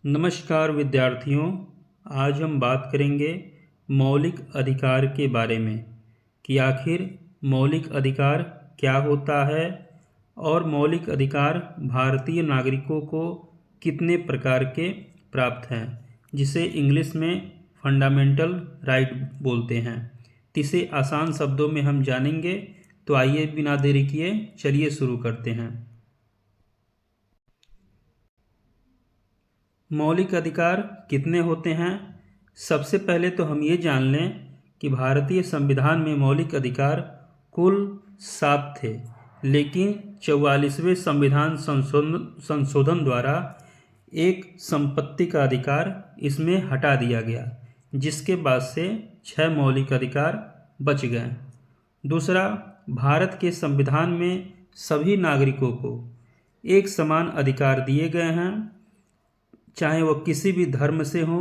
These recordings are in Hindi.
नमस्कार विद्यार्थियों। आज हम बात करेंगे मौलिक अधिकार के बारे में कि आखिर मौलिक अधिकार क्या होता है और मौलिक अधिकार भारतीय नागरिकों को कितने प्रकार के प्राप्त हैं, जिसे इंग्लिश में फंडामेंटल राइट बोलते हैं। इसे आसान शब्दों में हम जानेंगे, तो आइए बिना देरी किए चलिए शुरू करते हैं। मौलिक अधिकार कितने होते हैं? सबसे पहले तो हम ये जान लें कि भारतीय संविधान में मौलिक अधिकार कुल 7 थे, लेकिन 44वें संविधान संशोधन द्वारा एक संपत्ति का अधिकार इसमें हटा दिया गया, जिसके बाद से 6 मौलिक अधिकार बच गए। दूसरा, भारत के संविधान में सभी नागरिकों को एक समान अधिकार दिए गए हैं, चाहे वो किसी भी धर्म से हो,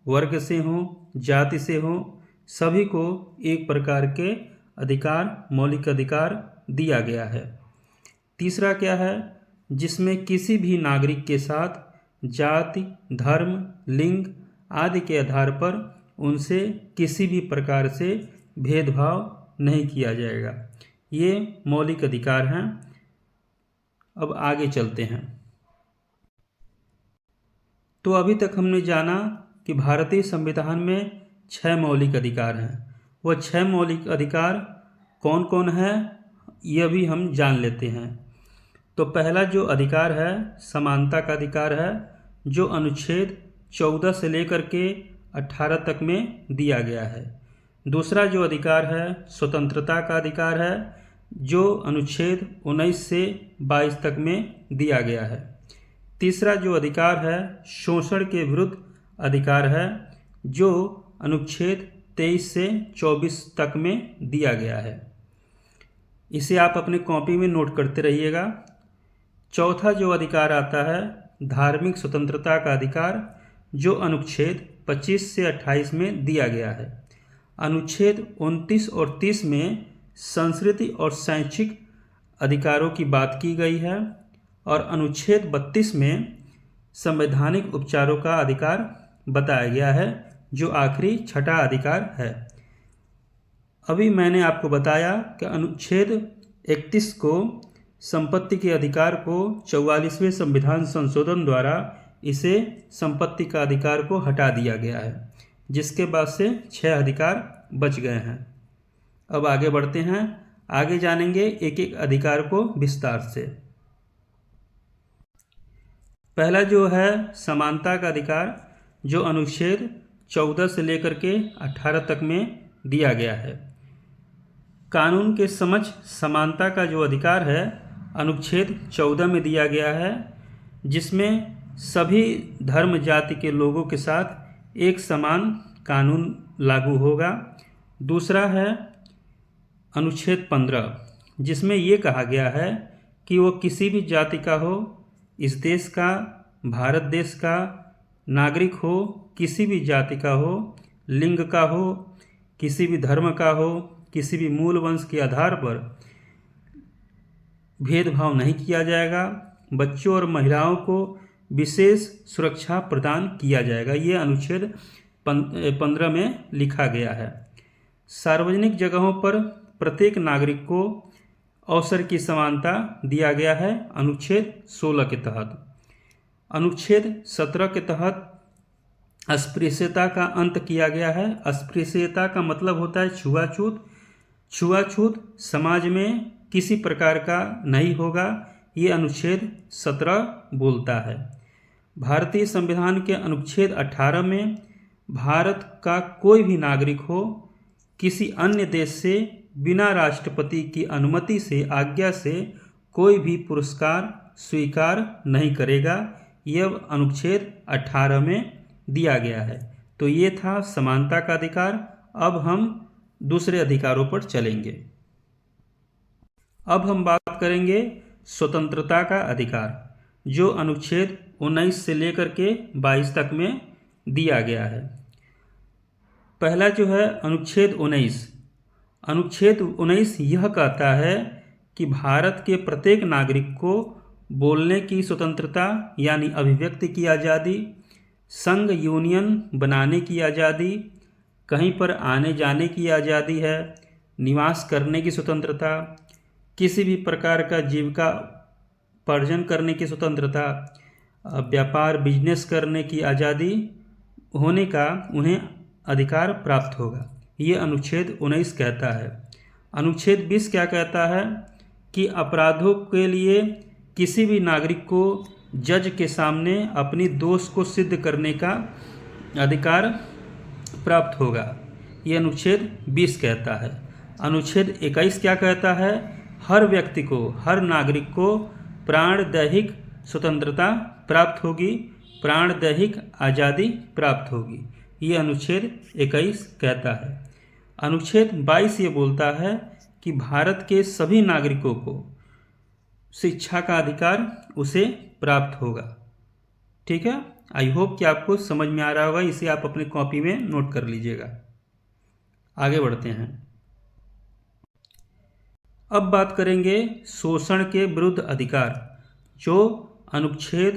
वर्ग से हो, जाति से हो, सभी को एक प्रकार के अधिकार, मौलिक अधिकार दिया गया है। तीसरा क्या है? जिसमें किसी भी नागरिक के साथ जाति, धर्म, लिंग आदि के आधार पर उनसे किसी भी प्रकार से भेदभाव नहीं किया जाएगा। ये मौलिक अधिकार हैं। अब आगे चलते हैं। तो अभी तक हमने जाना कि भारतीय संविधान में 6 मौलिक अधिकार हैं। वह 6 मौलिक अधिकार कौन कौन है, यह भी हम जान लेते हैं। तो पहला जो अधिकार है समानता का अधिकार है, जो अनुच्छेद 14 से लेकर के 18 तक में दिया गया है। दूसरा जो अधिकार है स्वतंत्रता का अधिकार है, जो अनुच्छेद 19 से 22 तक में दिया गया है। तीसरा जो अधिकार है शोषण के विरुद्ध अधिकार है, जो अनुच्छेद 23 से 24 तक में दिया गया है। इसे आप अपने कॉपी में नोट करते रहिएगा। चौथा जो अधिकार आता है धार्मिक स्वतंत्रता का अधिकार, जो अनुच्छेद 25 से 28 में दिया गया है। अनुच्छेद 29 और 30 में संस्कृति और शैक्षिक अधिकारों की बात की गई है, और अनुच्छेद 32 में संवैधानिक उपचारों का अधिकार बताया गया है, जो आखिरी छठा अधिकार है। अभी मैंने आपको बताया कि अनुच्छेद 31 को संपत्ति के अधिकार को 44वें संविधान संशोधन द्वारा इसे संपत्ति का अधिकार को हटा दिया गया है, जिसके बाद से 6 अधिकार बच गए हैं। अब आगे बढ़ते हैं, आगे जानेंगे एक एक अधिकार को विस्तार से। पहला जो है समानता का अधिकार, जो अनुच्छेद 14 से लेकर के 18 तक में दिया गया है। कानून के समक्ष समानता का जो अधिकार है अनुच्छेद 14 में दिया गया है, जिसमें सभी धर्म जाति के लोगों के साथ एक समान कानून लागू होगा। दूसरा है अनुच्छेद 15, जिसमें ये कहा गया है कि वो किसी भी जाति का हो, इस देश का, भारत देश का नागरिक हो, किसी भी जाति का हो, लिंग का हो, किसी भी धर्म का हो, किसी भी मूल वंश के आधार पर भेदभाव नहीं किया जाएगा। बच्चों और महिलाओं को विशेष सुरक्षा प्रदान किया जाएगा। ये अनुच्छेद 15 में लिखा गया है। सार्वजनिक जगहों पर प्रत्येक नागरिक को अवसर की समानता दिया गया है अनुच्छेद 16 के तहत। अनुच्छेद 17 के तहत अस्पृश्यता का अंत किया गया है। अस्पृश्यता का मतलब होता है छुआछूत। छुआछूत समाज में किसी प्रकार का नहीं होगा, ये अनुच्छेद 17 बोलता है। भारतीय संविधान के अनुच्छेद 18 में भारत का कोई भी नागरिक हो, किसी अन्य देश से बिना राष्ट्रपति की अनुमति से, आज्ञा से कोई भी पुरस्कार स्वीकार नहीं करेगा। यह अनुच्छेद 18 में दिया गया है। तो ये था समानता का अधिकार। अब हम दूसरे अधिकारों पर चलेंगे। अब हम बात करेंगे स्वतंत्रता का अधिकार, जो अनुच्छेद 19 से लेकर के 22 तक में दिया गया है। पहला जो है अनुच्छेद 19। अनुच्छेद 19 यह कहता है कि भारत के प्रत्येक नागरिक को बोलने की स्वतंत्रता यानी अभिव्यक्ति की आज़ादी, संघ यूनियन बनाने की आज़ादी, कहीं पर आने जाने की आज़ादी है, निवास करने की स्वतंत्रता, किसी भी प्रकार का जीविका उपार्जन करने की स्वतंत्रता, व्यापार बिजनेस करने की आज़ादी होने का उन्हें अधिकार प्राप्त होगा। ये अनुच्छेद 19 कहता है। अनुच्छेद 20 क्या कहता है कि अपराधों के लिए किसी भी नागरिक को जज के सामने अपनी दोष को सिद्ध करने का अधिकार प्राप्त होगा। ये अनुच्छेद 20 कहता है। अनुच्छेद 21 क्या कहता है? हर व्यक्ति को, हर नागरिक को प्राणदैहिक स्वतंत्रता प्राप्त होगी, प्राणदैहिक आज़ादी प्राप्त होगी। ये अनुच्छेद 21 कहता है। अनुच्छेद 22 ये बोलता है कि भारत के सभी नागरिकों को शिक्षा का अधिकार उसे प्राप्त होगा। ठीक है, आई होप कि आपको समझ में आ रहा होगा। इसे आप अपनी कॉपी में नोट कर लीजिएगा। आगे बढ़ते हैं। अब बात करेंगे शोषण के विरुद्ध अधिकार, जो अनुच्छेद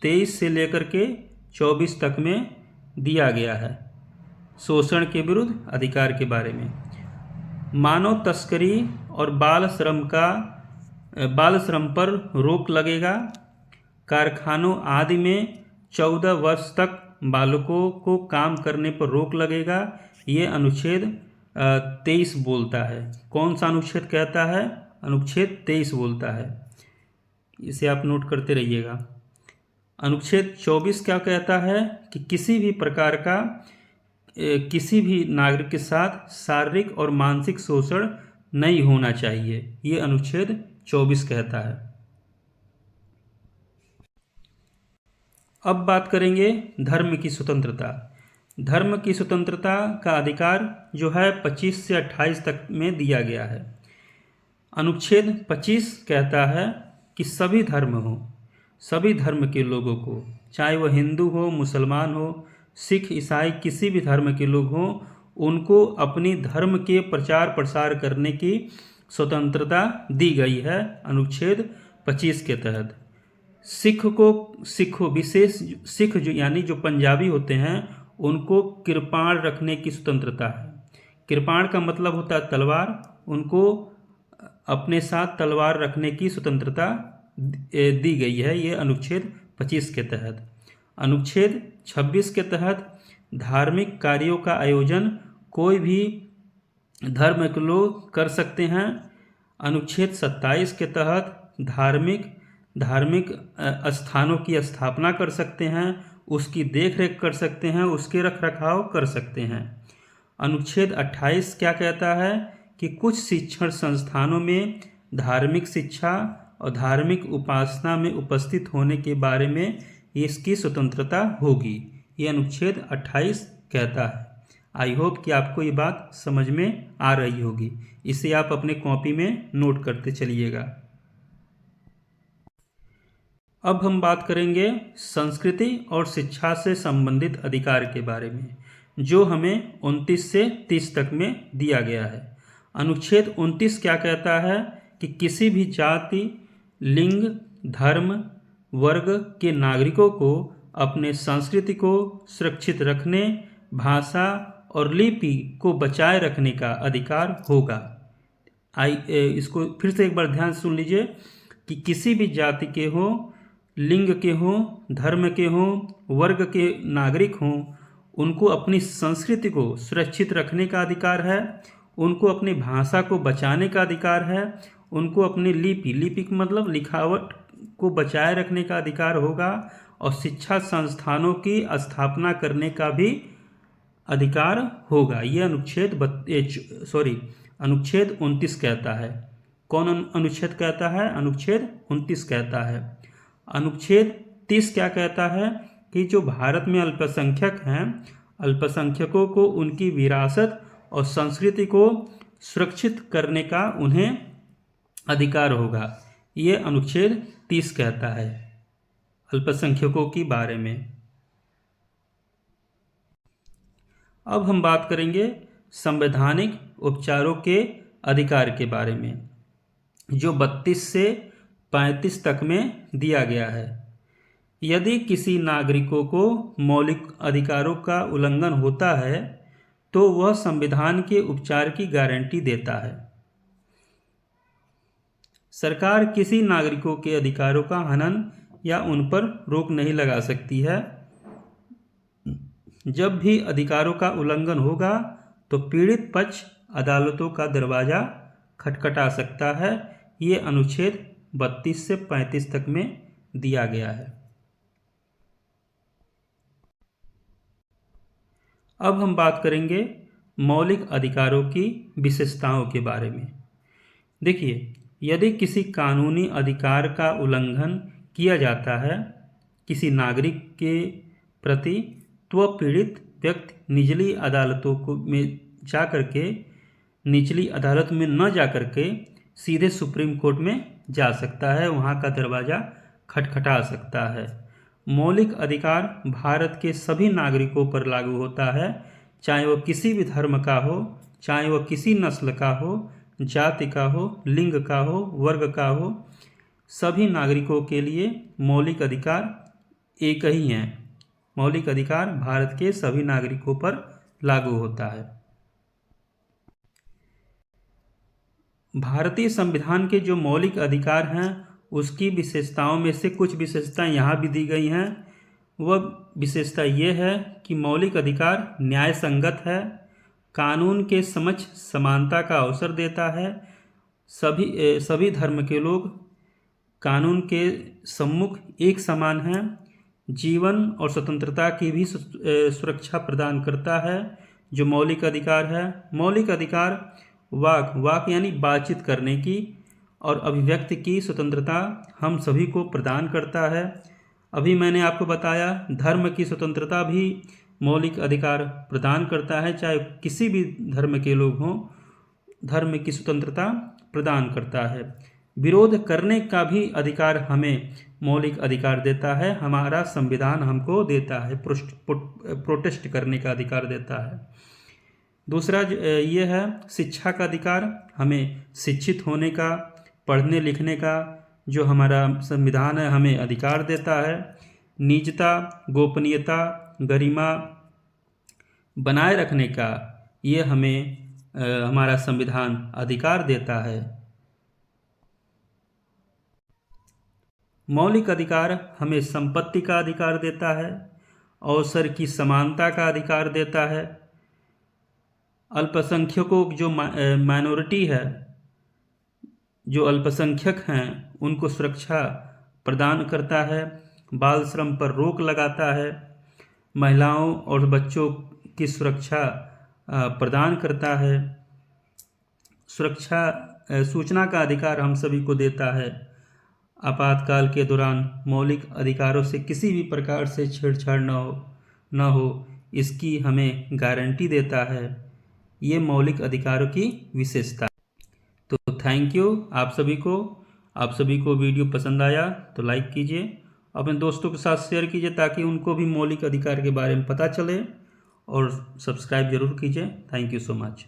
23 से लेकर के 24 तक में दिया गया है। शोषण के विरुद्ध अधिकार के बारे में, मानव तस्करी और बाल श्रम पर रोक लगेगा। कारखानों आदि में 14 वर्ष तक बालकों को काम करने पर रोक लगेगा। ये अनुच्छेद 23 बोलता है। कौन सा अनुच्छेद कहता है? अनुच्छेद 23 बोलता है। इसे आप नोट करते रहिएगा। अनुच्छेद 24 क्या कहता है कि किसी भी प्रकार का किसी भी नागरिक के साथ शारीरिक और मानसिक शोषण नहीं होना चाहिए। ये अनुच्छेद 24 कहता है। अब बात करेंगे धर्म की स्वतंत्रता। धर्म की स्वतंत्रता का अधिकार जो है 25 से 28 तक में दिया गया है। अनुच्छेद 25 कहता है कि सभी धर्म के लोगों को, चाहे वह हिंदू हो, मुसलमान हो, सिख, ईसाई, किसी भी धर्म के लोग हों, उनको अपनी धर्म के प्रचार प्रसार करने की स्वतंत्रता दी गई है अनुच्छेद 25 के तहत। विशेष सिख जो यानी जो पंजाबी होते हैं, उनको कृपाण रखने की स्वतंत्रता है। कृपाण का मतलब होता है तलवार। उनको अपने साथ तलवार रखने की स्वतंत्रता दी गई है, ये अनुच्छेद 25 के तहत। अनुच्छेद 26 के तहत धार्मिक कार्यों का आयोजन कोई भी धर्म के लोग कर सकते हैं। अनुच्छेद 27 के तहत धार्मिक स्थानों की स्थापना कर सकते हैं, उसकी देखरेख कर सकते हैं, उसके रखरखाव कर सकते हैं। अनुच्छेद 28 क्या कहता है कि कुछ शिक्षण संस्थानों में धार्मिक शिक्षा और धार्मिक उपासना में उपस्थित होने के बारे में इसकी स्वतंत्रता होगी। ये अनुच्छेद 28 कहता है। आई होप कि आपको ये बात समझ में आ रही होगी। इसे आप अपने कॉपी में नोट करते चलिएगा। अब हम बात करेंगे संस्कृति और शिक्षा से संबंधित अधिकार के बारे में, जो हमें 29 से 30 तक में दिया गया है। अनुच्छेद 29 क्या कहता है कि किसी भी जाति, लिंग, धर्म, वर्ग के नागरिकों को अपने संस्कृति को सुरक्षित रखने, भाषा और लिपि को बचाए रखने का अधिकार होगा। इसको फिर से एक बार ध्यान से सुन लीजिए कि किसी भी जाति के हों, लिंग के हों, धर्म के हों, वर्ग के नागरिक हों, उनको अपनी संस्कृति को सुरक्षित रखने का अधिकार है, उनको अपनी भाषा को बचाने का अधिकार है, उनको अपनी लिपि मतलब लिखावट को बचाए रखने का अधिकार होगा, और शिक्षा संस्थानों की स्थापना करने का भी अधिकार होगा। ये अनुच्छेद 29 कहता है। कौन अनुच्छेद कहता है? अनुच्छेद 29 कहता है। अनुच्छेद 30 क्या कहता है कि जो भारत में अल्पसंख्यक हैं, अल्पसंख्यकों को उनकी विरासत और संस्कृति को सुरक्षित करने का उन्हें अधिकार होगा। ये अनुच्छेद 30 कहता है अल्पसंख्यकों के बारे में। अब हम बात करेंगे संवैधानिक उपचारों के अधिकार के बारे में, जो 32 से 35 तक में दिया गया है। यदि किसी नागरिकों को मौलिक अधिकारों का उल्लंघन होता है तो वह संविधान के उपचार की गारंटी देता है। सरकार किसी नागरिकों के अधिकारों का हनन या उन पर रोक नहीं लगा सकती है। जब भी अधिकारों का उल्लंघन होगा तो पीड़ित पक्ष अदालतों का दरवाजा खटखटा सकता है। ये अनुच्छेद 32 से 35 तक में दिया गया है। अब हम बात करेंगे मौलिक अधिकारों की विशेषताओं के बारे में। देखिए, यदि किसी कानूनी अधिकार का उल्लंघन किया जाता है किसी नागरिक के प्रति, तो वह पीड़ित व्यक्ति निचली अदालतों में न जा करके सीधे सुप्रीम कोर्ट में जा सकता है, वहाँ का दरवाज़ा खटखटा सकता है। मौलिक अधिकार भारत के सभी नागरिकों पर लागू होता है, चाहे वह किसी भी धर्म का हो, चाहे वह किसी नस्ल का हो, जाति का हो, लिंग का हो, वर्ग का हो। सभी नागरिकों के लिए मौलिक अधिकार एक ही हैं। मौलिक अधिकार भारत के सभी नागरिकों पर लागू होता है। भारतीय संविधान के जो मौलिक अधिकार हैं उसकी विशेषताओं में से कुछ विशेषताएं यहाँ भी दी गई हैं। वह विशेषता ये है कि मौलिक अधिकार न्याय संगत है, कानून के समक्ष समानता का अवसर देता है, सभी धर्म के लोग कानून के सम्मुख एक समान हैं, जीवन और स्वतंत्रता की भी सुरक्षा प्रदान करता है। जो मौलिक अधिकार है, मौलिक अधिकार वाक यानी बातचीत करने की और अभिव्यक्ति की स्वतंत्रता हम सभी को प्रदान करता है। अभी मैंने आपको बताया धर्म की स्वतंत्रता भी मौलिक अधिकार प्रदान करता है, चाहे किसी भी धर्म के लोग हों, धर्म की स्वतंत्रता प्रदान करता है। विरोध करने का भी अधिकार हमें मौलिक अधिकार देता है, हमारा संविधान हमको देता है, प्रोटेस्ट करने का अधिकार देता है। दूसरा ये है शिक्षा का अधिकार, हमें शिक्षित होने का, पढ़ने लिखने का जो हमारा संविधान है हमें अधिकार देता है। निजता, गोपनीयता, गरिमा बनाए रखने का ये हमें हमारा संविधान अधिकार देता है। मौलिक अधिकार हमें संपत्ति का अधिकार देता है, अवसर की समानता का अधिकार देता है, अल्पसंख्यकों जो माइनॉरिटी है, जो अल्पसंख्यक हैं उनको सुरक्षा प्रदान करता है, बाल श्रम पर रोक लगाता है, महिलाओं और बच्चों की सुरक्षा प्रदान करता है, सूचना का अधिकार हम सभी को देता है। आपातकाल के दौरान मौलिक अधिकारों से किसी भी प्रकार से छेड़छाड़ न हो इसकी हमें गारंटी देता है। ये मौलिक अधिकारों की विशेषता। तो थैंक यू आप सभी को वीडियो पसंद आया तो लाइक कीजिए, अपने दोस्तों के साथ शेयर कीजिए ताकि उनको भी मौलिक अधिकार के बारे में पता चले, और सब्सक्राइब जरूर कीजिए। Thank you so much.